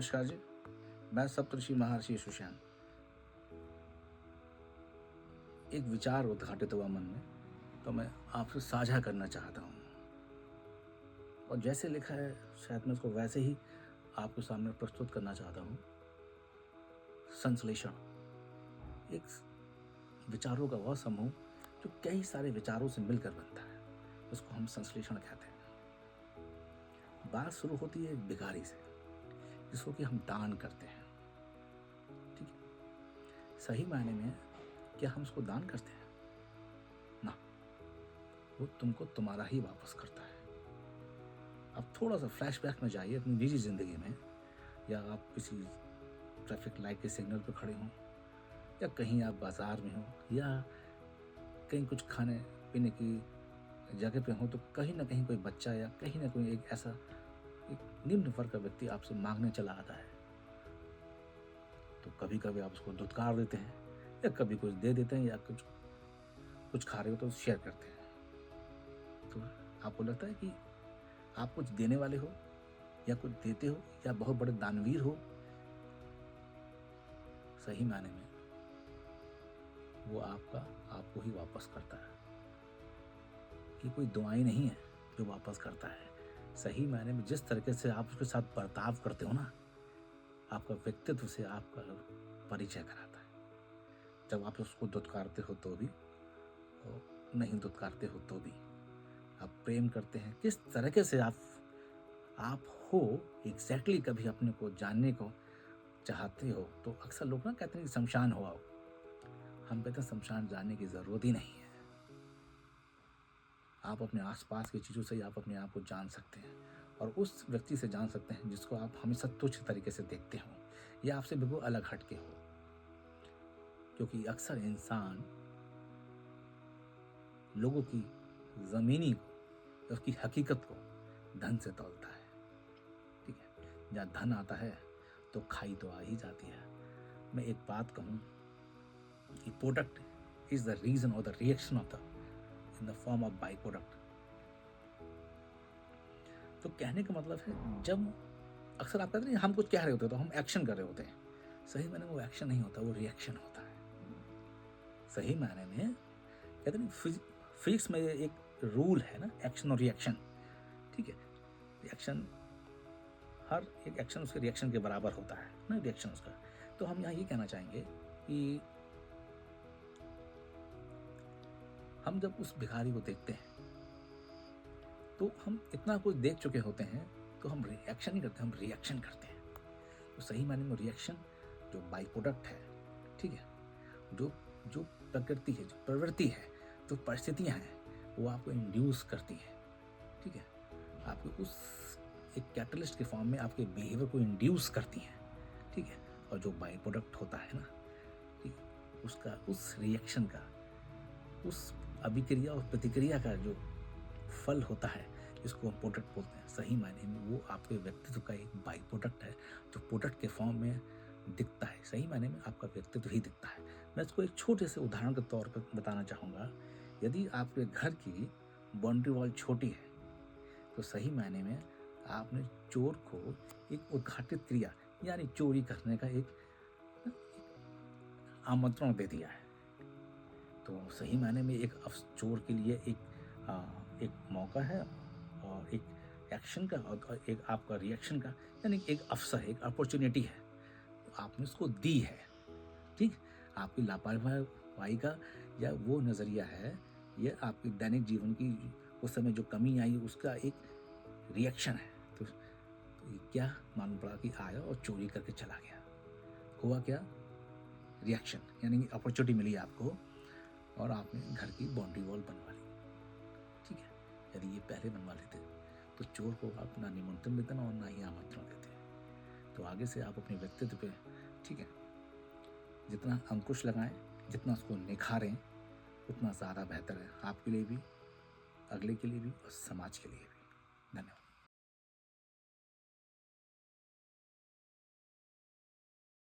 नमस्कार जी, मैं सप्तऋषि महर्षि सुशांत। एक विचार उद्घाटित हुआ मन में, तो मैं आपसे साझा करना चाहता हूँ। और जैसे लिखा है, शायद मैं उसको वैसे ही आपके सामने प्रस्तुत करना चाहता हूँ। संश्लेषण एक विचारों का वह समूह जो कई सारे विचारों से मिलकर बनता है, उसको हम संश्लेषण कहते हैं। बात शुरू होती है एक भिखारी से, जिसको कि हम दान करते हैं। ठीक है, सही मायने में क्या हम उसको दान करते हैं? ना, वो तुमको तुम्हारा ही वापस करता है। आप थोड़ा सा फ्लैशबैक में जाइए अपनी निजी जिंदगी में, या आप किसी ट्रैफिक लाइट के सिग्नल पर खड़े हों, या कहीं आप बाजार में हो, या कहीं कुछ खाने पीने की जगह पे हो, तो कहीं ना कहीं कोई बच्चा या कहीं ना कोई एक ऐसा एक निम्न वर्ग का व्यक्ति आपसे मांगने चला आता है। तो कभी कभी आप उसको धुतकार देते हैं, या कभी कुछ दे देते हैं, या कुछ कुछ खा रहे हो तो शेयर करते हैं। तो आपको लगता है कि आप कुछ देने वाले हो, या कुछ देते हो, या बहुत बड़े दानवीर हो। सही मायने में वो आपको ही वापस करता है। ये कोई दुआएं नहीं है जो वापस करता है। सही मायने में जिस तरीके से आप उसके साथ बर्ताव करते हो ना, आपका व्यक्तित्व से आपका परिचय कराता है। जब आप उसको दुत्कारते हो तो भी, और नहीं दुत्कारते हो तो भी, आप प्रेम करते हैं किस तरीके से आप हो एग्जैक्टली कभी अपने को जानने को चाहते हो। तो अक्सर लोग ना कहते हैं कि शमशान हो आओ। हम कहते हैं शमशान जाने की जरूरत ही नहीं है। आप अपने आसपास की चीज़ों से ही आप अपने आप को जान सकते हैं, और उस व्यक्ति से जान सकते हैं जिसको आप हमेशा तुच्छ तरीके से देखते हो, या आपसे बिल्कुल अलग हटके हो। क्योंकि अक्सर इंसान लोगों की जमीनी को या उसकी हकीकत को धन से तौलता है। ठीक है, जहाँ धन आता है तो खाई तो आ ही जाती है। मैं एक बात कहूँ कि प्रोडक्ट इज द रीजन और the reaction of the in the form of by product. तो कहने का मतलब है, जब अक्सर आप कहते हैं हम कुछ कह रहे होते हैं तो हम एक्शन कर रहे होते हैं। सही मायने में वो एक्शन नहीं होता, वो रिएक्शन होता है। सही मायने में कहते हैं फिजिक्स में एक रूल है ना, एक्शन और रिएक्शन। ठीक है, रिएक्शन, हर एक एक्शन उसके रिएक्शन के बराबर होता है ना, रिएक्शन उसका। तो हम यहाँ ये कहना चाहेंगे कि हम जब उस भिखारी को देखते हैं तो हम इतना कुछ देख चुके होते हैं, तो हम रिएक्शन नहीं करते, हम रिएक्शन करते हैं। तो सही मायने में रिएक्शन जो बाई प्रोडक्ट है, ठीक है, जो जो प्रकृति है, जो प्रवृत्ति है, जो परिस्थितियां हैं, वो आपको इंड्यूस करती है। ठीक है, आपको उस एक कैटलिस्ट के फॉर्म में आपके बिहेवियर को इंड्यूस करती हैं। ठीक है, और जो बाई प्रोडक्ट होता है ना, ठीक, उसका उस रिएक्शन का, उस अभिक्रिया और प्रतिक्रिया का जो फल होता है, जिसको हम प्रोडक्ट बोलते हैं, सही मायने में वो आपके व्यक्तित्व का एक बाई प्रोडक्ट है, जो प्रोडक्ट के फॉर्म में दिखता है। सही मायने में आपका व्यक्तित्व ही दिखता है। मैं इसको एक छोटे से उदाहरण के तौर पर बताना चाहूँगा। यदि आपके घर की बाउंड्री वॉल छोटी है, तो सही मायने में आपने चोर को एक उद्घाटित क्रिया यानी चोरी करने का एक आमंत्रण दे दिया है। तो सही मायने में एक चोर के लिए एक मौका है, और एक एक्शन का, और एक आपका रिएक्शन का, यानी एक अवसर, एक अपॉर्चुनिटी है, तो आपने उसको दी है। ठीक, आपकी लापरवाही का या वो नज़रिया है, ये आपकी दैनिक जीवन की उस समय जो कमी आई उसका एक रिएक्शन है। तो ये क्या मालूम पड़ा कि आया और चोरी करके चला गया। हुआ क्या? रिएक्शन, यानी अपॉर्चुनिटी मिली आपको, और आपने घर की बाउंड्री वॉल बनवा ली। ठीक है, यदि ये पहले बनवा लेते तो चोर को आप ना निमंत्रण देते ना, और ना ही आमंत्रण देते। तो आगे से आप अपने व्यक्तित्व पे, ठीक है, जितना अंकुश लगाएं, जितना उसको निखारें, उतना ज़्यादा बेहतर है आपके लिए भी, अगले के लिए भी, और समाज के लिए भी। धन्यवाद।